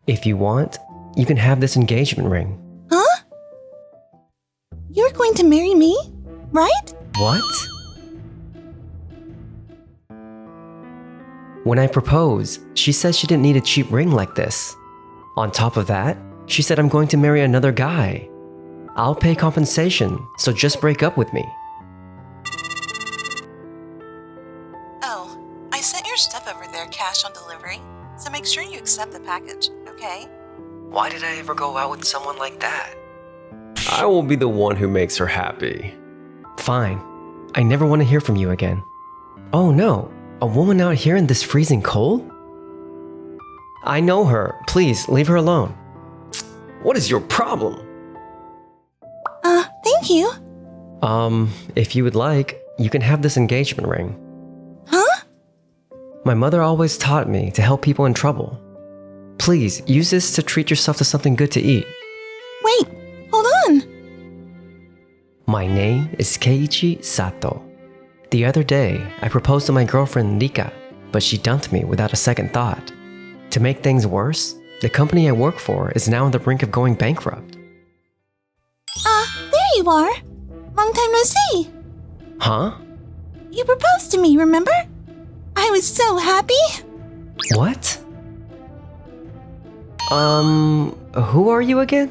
If you want, you can have this engagement ring. Huh? You're going to marry me, right? What? When I proposed, she said she didn't need a cheap ring like this. On top of that, she said I'm going to marry another guy. I'll pay compensation, so just break up with me. Oh, I sent your stuff over there cash on delivery, so make sure you accept the package, okay? Why did I ever go out with someone like that? I will be the one who makes her happy. Fine. I never want to hear from you again. Oh no, a woman out here in this freezing cold? I know her. Please, leave her alone. What is your problem? Thank you. If you would like, you can have this engagement ring. Huh? My mother always taught me to help people in trouble. Please, use this to treat yourself to something good to eat. Wait, hold on. My name is Keiichi Sato. The other day, I proposed to my girlfriend Rika, but she dumped me without a second thought. To make things worse, the company I work for is now on the brink of going bankrupt. There you are. Long time no see. Huh? You proposed to me, remember? I was so happy. What? Who are you again?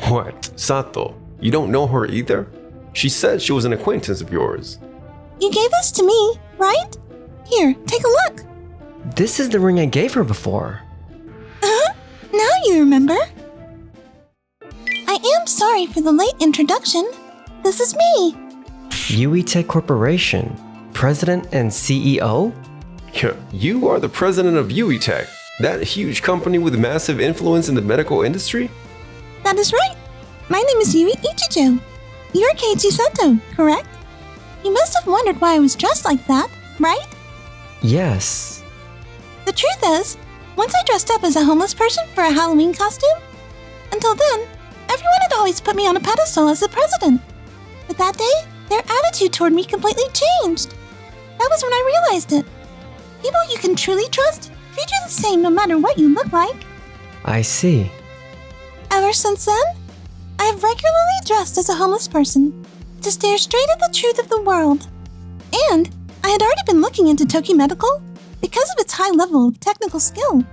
What? Sato? You don't know her either? She said she was an acquaintance of yours. You gave this to me, right? Here, take a look. This is the ring I gave her before. Now you remember. I am sorry for the late introduction. This is me. Yui Tech Corporation, President and CEO? Yeah, you are the president of Yui Tech, that huge company with massive influence in the medical industry? That is right. My name is Yui Ichijo. You're Keiichi Sato, correct? You must have wondered why I was dressed like that, right? Yes. The truth is, once I dressed up as a homeless person for a Halloween costume. Until then, everyone had always put me on a pedestal as the president. But that day, their attitude toward me completely changed. That was when I realized it. People you can truly trust treat you the same no matter what you look like. I see. Ever since then, I have regularly dressed as a homeless person to stare straight at the truth of the world. And I had already been looking into Toki Medical because of its high level of technical skill.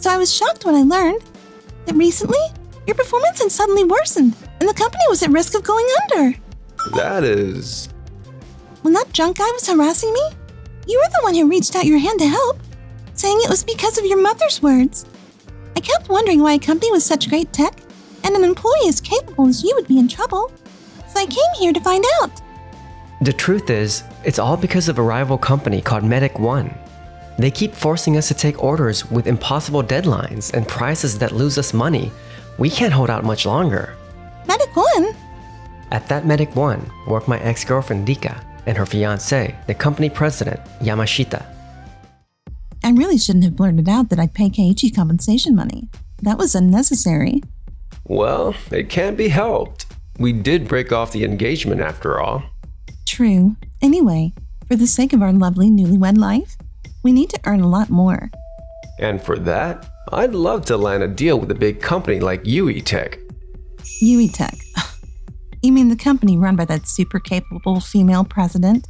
So I was shocked when I learned that recently, your performance had suddenly worsened and the company was at risk of going under. That is... When that drunk guy was harassing me, you were the one who reached out your hand to help, saying it was because of your mother's words. I kept wondering why a company with such great tech and an employee as capable as you would be in trouble. So I came here to find out. The truth is, it's all because of a rival company called Medic One. They keep forcing us to take orders with impossible deadlines and prices that lose us money. We can't hold out much longer. Medic One? At that Medic One work my ex-girlfriend Rika and her fiancé, the company president, Yamashita. I really shouldn't have blurted out that I'd pay Keiichi compensation money. That was unnecessary. Well, it can't be helped. We did break off the engagement after all. True. Anyway, for the sake of our lovely newlywed life, we need to earn a lot more. And for that, I'd love to land a deal with a big company like Yui Tech. Yui Tech. You mean the company run by that super capable female president?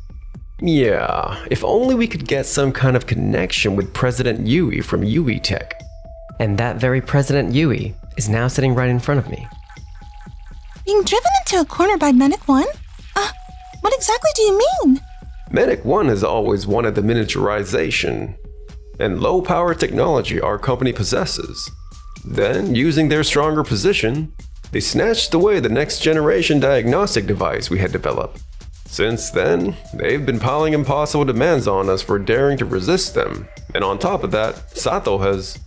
Yeah, if only we could get some kind of connection with President Yui from Yui Tech. And that very President Yui is now sitting right in front of me. Being driven into a corner by Medic One? What exactly do you mean? Medic One has always wanted the miniaturization and low-power technology our company possesses. Then, using their stronger position, they snatched away the next-generation diagnostic device we had developed. Since then, they've been piling impossible demands on us for daring to resist them. And on top of that, Sato has...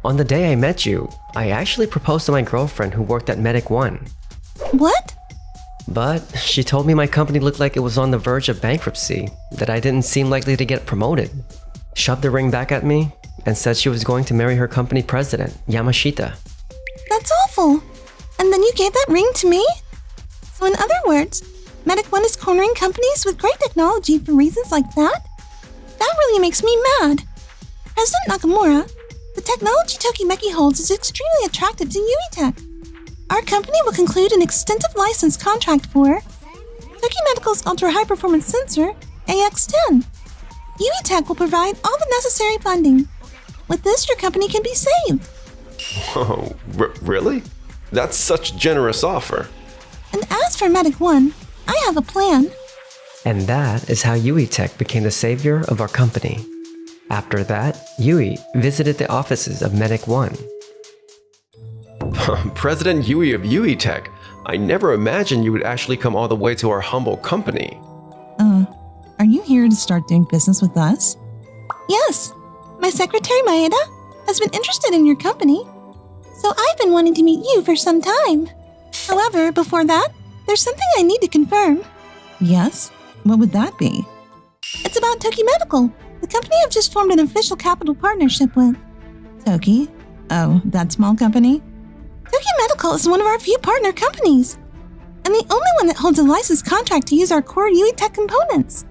On the day I met you, I actually proposed to my girlfriend who worked at Medic One. What? But she told me my company looked like it was on the verge of bankruptcy, that I didn't seem likely to get promoted. Shoved the ring back at me, and said she was going to marry her company president, Yamashita. That's awful. And then you gave that ring to me? So in other words, Medic One is cornering companies with great technology for reasons like that? That really makes me mad. President Nakamura, the technology Tokimeki holds is extremely attractive to UiTech. Our company will conclude an extensive license contract for Toki Medical's ultra-high-performance sensor, AX10. UiTech will provide all the necessary funding. With this, your company can be saved. Whoa, really? That's such a generous offer. And as for Medic 1, I have a plan. And that is how UiTech became the savior of our company. After that, Yui visited the offices of Medic 1. President Yui of UiTech, I never imagined you would actually come all the way to our humble company. Are you here to start doing business with us? Yes, my secretary Maeda has been interested in your company, so I've been wanting to meet you for some time. However, before that, there's something I need to confirm. Yes? What would that be? It's about Toki Medical, the company I've just formed an official capital partnership with. Toki? Oh, that small company? Toki Medical is one of our few partner companies, and the only one that holds a licensed contract to use our core UiTech components.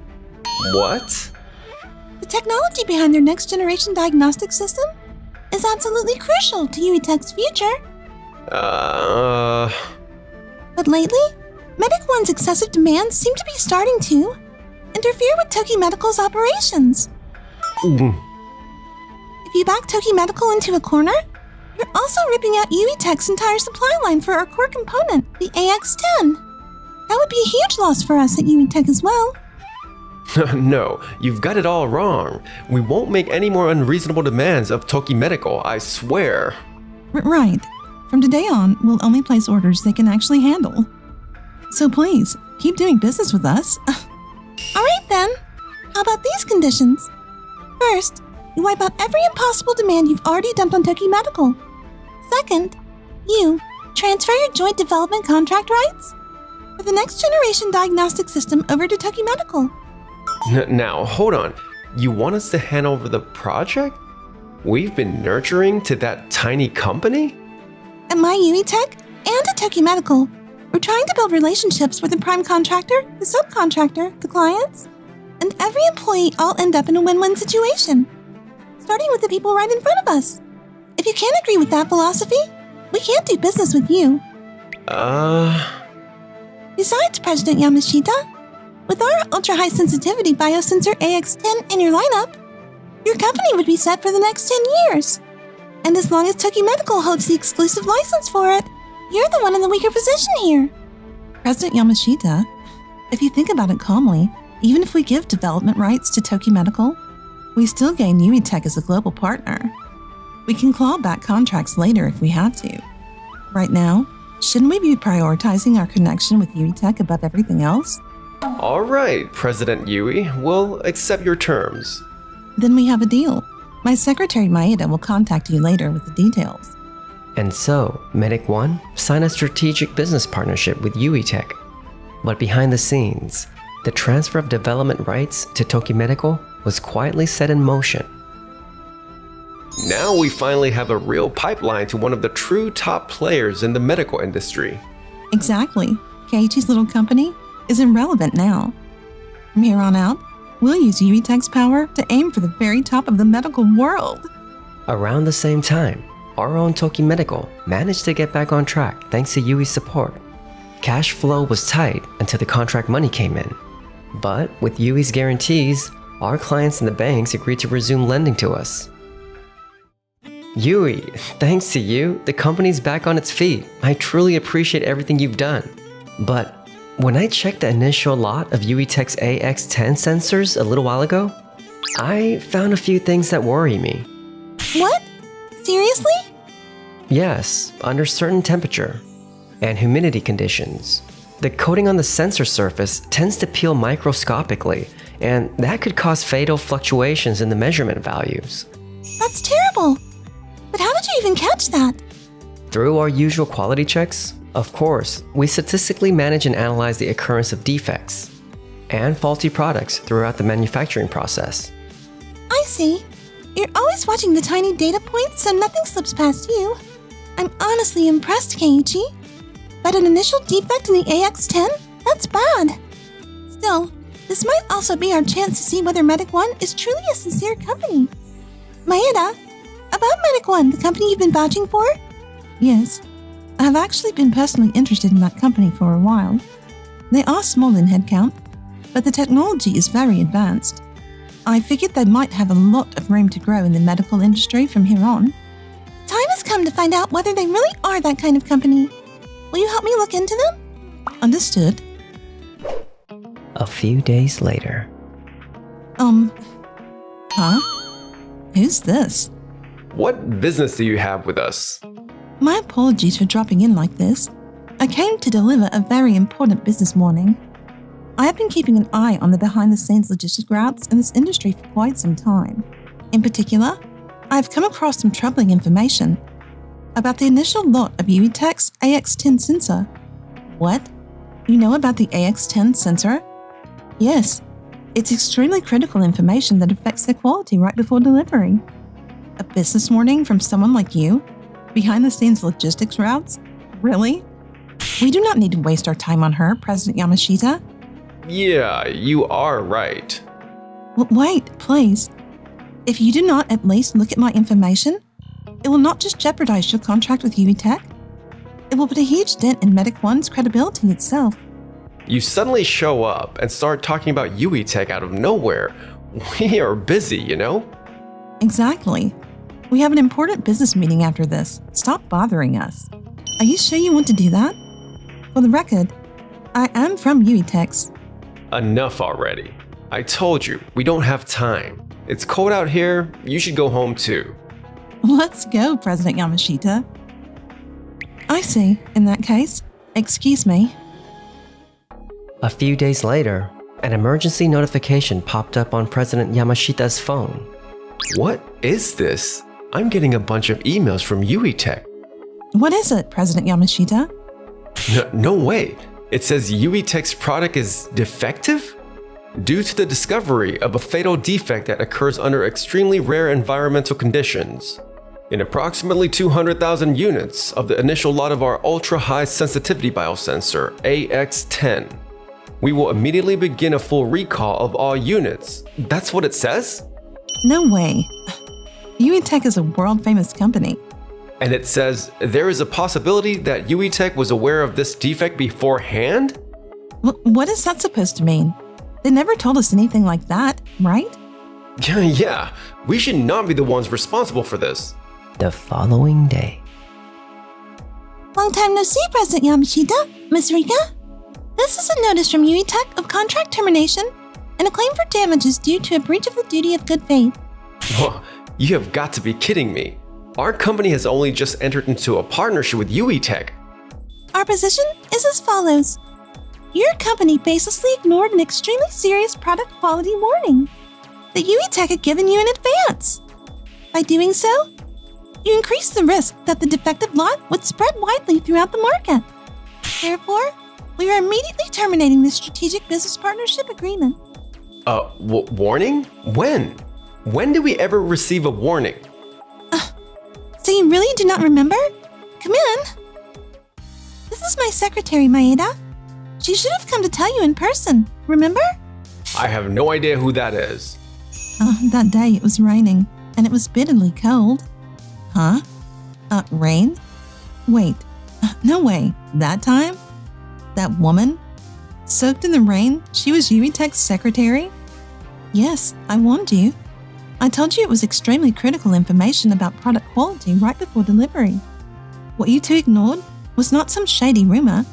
What? The technology behind their next-generation diagnostic system is absolutely crucial to UiTech's future. But lately, Medic 1's excessive demands seem to be starting to interfere with Toki Medical's operations. If you back Toki Medical into a corner, you're also ripping out UiTech's entire supply line for our core component, the AX10. That would be a huge loss for us at UiTech as well. No, you've got it all wrong. We won't make any more unreasonable demands of Toki Medical, I swear. Right. From today on, we'll only place orders they can actually handle. So please, keep doing business with us. All right then. How about these conditions? First, you wipe out every impossible demand you've already dumped on Toki Medical. Second, you transfer your joint development contract rights for the next generation diagnostic system over to Toki Medical. Now, hold on. You want us to hand over the project we've been nurturing to that tiny company? At my UiTech and at Toki Medical, we're trying to build relationships with the prime contractor, the subcontractor, the clients, and every employee all end up in a win-win situation, starting with the people right in front of us. If you can't agree with that philosophy, we can't do business with you. Besides, President Yamashita, with our ultra-high sensitivity biosensor AX10 in your lineup, your company would be set for the next 10 years. And as long as Toki Medical holds the exclusive license for it, you're the one in the weaker position here. President Yamashita, if you think about it calmly, even if we give development rights to Toki Medical, we still gain UiTech as a global partner. We can claw back contracts later if we have to. Right now, shouldn't we be prioritizing our connection with UiTech above everything else? All right, President Yui, we'll accept your terms. Then we have a deal. My secretary Maeda will contact you later with the details. And so, Medic 1 signed a strategic business partnership with UiTech. But behind the scenes, the transfer of development rights to Toki Medical was quietly set in motion. Now we finally have a real pipeline to one of the true top players in the medical industry. Exactly. Keiichi's little company is irrelevant now. From here on out, we'll use UiTech's power to aim for the very top of the medical world. Around the same time, our own Toki Medical managed to get back on track thanks to Yui's support. Cash flow was tight until the contract money came in. But with Yui's guarantees, our clients and the banks agreed to resume lending to us. Yui, thanks to you, the company's back on its feet. I truly appreciate everything you've done. But when I checked the initial lot of UiTech's AX10 sensors a little while ago, I found a few things that worry me. What? Seriously? Yes, under certain temperature and humidity conditions, the coating on the sensor surface tends to peel microscopically, and that could cause fatal fluctuations in the measurement values. That's terrible. But how did you even catch that? Through our usual quality checks, of course, we statistically manage and analyze the occurrence of defects and faulty products throughout the manufacturing process. I see. You're always watching the tiny data points so nothing slips past you. I'm honestly impressed, Keiichi. But an initial defect in the AX10? That's bad. Still, this might also be our chance to see whether Medic 1 is truly a sincere company. Maeda, about about Medic One, the company you've been vouching for? Yes, I have actually been personally interested in that company for a while. They are small in headcount, but the technology is very advanced. I figured they might have a lot of room to grow in the medical industry from here on. Time has come to find out whether they really are that kind of company. Will you help me look into them? Understood. A few days later. Huh? Who's this? What business do you have with us? My apologies for dropping in like this. I came to deliver a very important business warning. I have been keeping an eye on the behind-the-scenes logistic routes in this industry for quite some time. In particular, I have come across some troubling information about the initial lot of UETech's AX10 sensor. What? You know about the AX10 sensor? Yes, it's extremely critical information that affects their quality right before delivery. A business warning from someone like you? Behind-the-scenes logistics routes? Really? We do not need to waste our time on her, President Yamashita. Yeah, you are right. Wait, please. If you do not at least look at my information, it will not just jeopardize your contract with UETech, it will put a huge dent in Medic One's credibility itself. You suddenly show up and start talking about UETech out of nowhere. We are busy, you know? Exactly. We have an important business meeting after this. Stop bothering us. Are you sure you want to do that? For the record, I am from UETech's. Enough already. I told you, we don't have time. It's cold out here, you should go home too. Let's go, President Yamashita. I see. In that case, excuse me. A few days later, an emergency notification popped up on President Yamashita's phone. What is this? I'm getting a bunch of emails from UETech. What is it, President Yamashita? No way. It says UETech's product is defective? Due to the discovery of a fatal defect that occurs under extremely rare environmental conditions. In approximately 200,000 units of the initial lot of our ultra-high sensitivity biosensor, AX10. We will immediately begin a full recall of all units. That's what it says? No way. UETech is a world-famous company. And it says there is a possibility that UETech was aware of this defect beforehand? What is that supposed to mean? They never told us anything like that, right? Yeah, we should not be the ones responsible for this. The following day. Long time no see, President Yamashita. Miss Rika? This is a notice from UETech of contract termination and a claim for damages due to a breach of the duty of good faith. Whoa, you have got to be kidding me. Our company has only just entered into a partnership with UETech. Our position is as follows. Your company baselessly ignored an extremely serious product quality warning that UETech had given you in advance. By doing so, you increased the risk that the defective lot would spread widely throughout the market. Therefore, we are immediately terminating this strategic business partnership agreement. Warning? When? When did we ever receive a warning? So you really do not remember? Come in. This is my secretary, Maeda. She should have come to tell you in person, remember? I have no idea who that is. That day it was raining, and it was bitterly cold. Huh? Rain? Wait, no way. That time? That woman? Soaked in the rain, she was UETech's secretary? Yes, I warned you. I told you it was extremely critical information about product quality right before delivery. What you two ignored was not some shady rumor.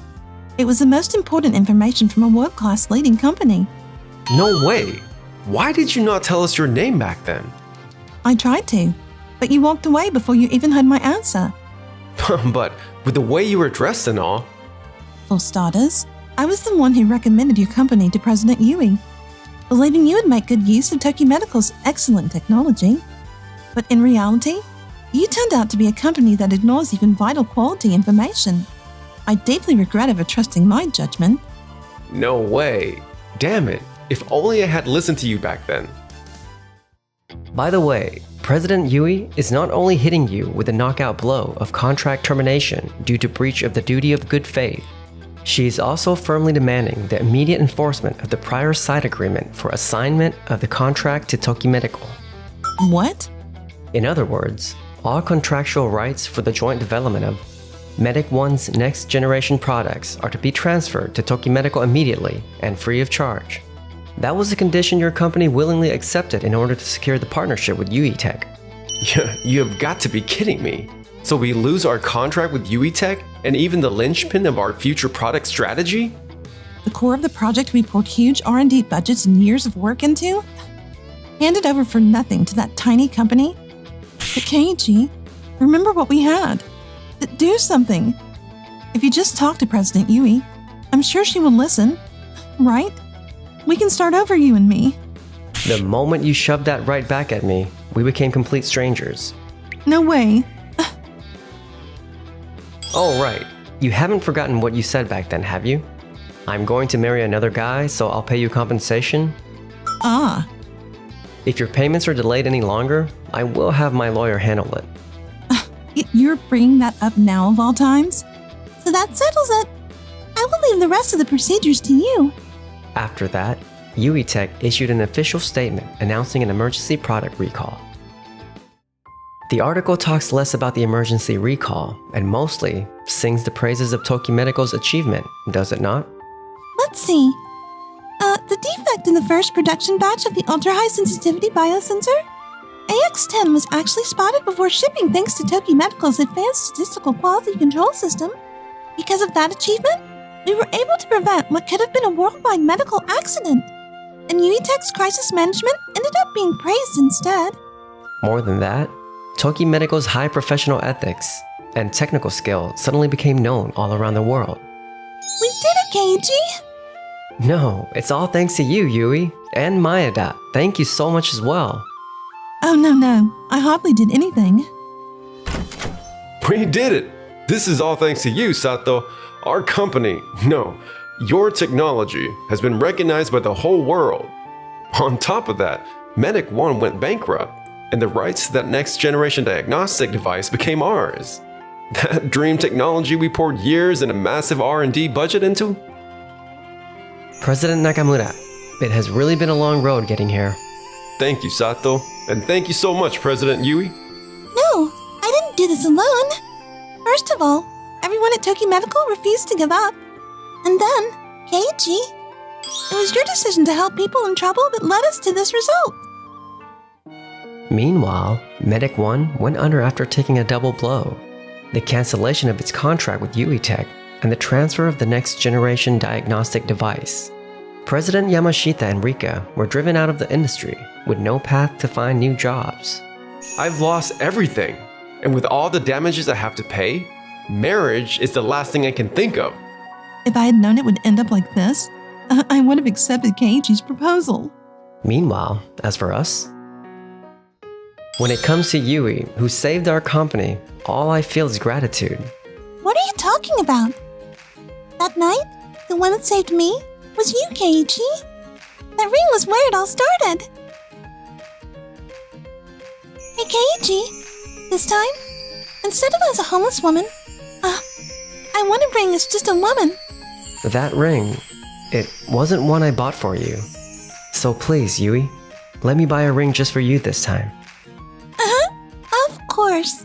It was the most important information from a world-class leading company. No way. Why did you not tell us your name back then? I tried to, but you walked away before you even heard my answer. But with the way you were dressed and all. For starters, I was the one who recommended your company to President Yui, believing you would make good use of Tokyo Medical's excellent technology. But in reality, you turned out to be a company that ignores even vital quality information. I deeply regret ever trusting my judgment. No way. Damn it. If only I had listened to you back then. By the way, President Yui is not only hitting you with a knockout blow of contract termination due to breach of the duty of good faith, she is also firmly demanding the immediate enforcement of the prior side agreement for assignment of the contract to Tokyo Medical. What? In other words, all contractual rights for the joint development of Medic 1's next generation products are to be transferred to Toki Medical immediately and free of charge. That was a condition your company willingly accepted in order to secure the partnership with UE Tech. Yeah, you have got to be kidding me. So we lose our contract with UE Tech and even the linchpin of our future product strategy? The core of the project we poured huge R&D budgets and years of work into? Handed over for nothing to that tiny company? But Keiichi, remember what we had. Do something. If you just talk to President Yui, I'm sure she will listen. Right? We can start over, you and me. The moment you shoved that right back at me, we became complete strangers. No way. Oh, right. You haven't forgotten what you said back then, have you? I'm going to marry another guy, so I'll pay you compensation? Ah. If your payments are delayed any longer, I will have my lawyer handle it. You're bringing that up now of all times? So that settles it. I will leave the rest of the procedures to you. After that, UE Tech issued an official statement announcing an emergency product recall. The article talks less about the emergency recall and mostly sings the praises of Toki Medical's achievement, does it not? Let's see. The defect in the first production batch of the ultra-high sensitivity biosensor? AX-10 was actually spotted before shipping thanks to Toki Medical's advanced statistical quality control system. Because of that achievement, we were able to prevent what could have been a worldwide medical accident. And UE Tech's crisis management ended up being praised instead. More than that, Toki Medical's high professional ethics and technical skill suddenly became known all around the world. We did it, Keiichi! No, it's all thanks to you, Yui, and Maeda. Thank you so much as well. Oh, no. I hardly did anything. We did it! This is all thanks to you, Sato. Our company, no, your technology has been recognized by the whole world. On top of that, Medic 1 went bankrupt, and the rights to that next generation diagnostic device became ours. That dream technology we poured years and a massive R&D budget into? President Nakamura, it has really been a long road getting here. Thank you, Sato, and thank you so much, President Yui. No, I didn't do this alone. First of all, everyone at Toki Medical refused to give up. And then, Keiichi, it was your decision to help people in trouble that led us to this result. Meanwhile, Medic 1 went under after taking a double blow. The cancellation of its contract with UE Tech and the transfer of the next generation diagnostic device. President Yamashita and Rika were driven out of the industry with no path to find new jobs. I've lost everything, and with all the damages I have to pay, marriage is the last thing I can think of. If I had known it would end up like this, I would have accepted Keiichi's proposal. Meanwhile, as for us, when it comes to Yui, who saved our company, all I feel is gratitude. What are you talking about? That night, the one that saved me was you, Keiichi. That ring was where it all started. Hey, Keiichi, this time, instead of as a homeless woman, I want a ring as just a woman. That ring, it wasn't one I bought for you. So please, Yui, let me buy a ring just for you this time. Of course.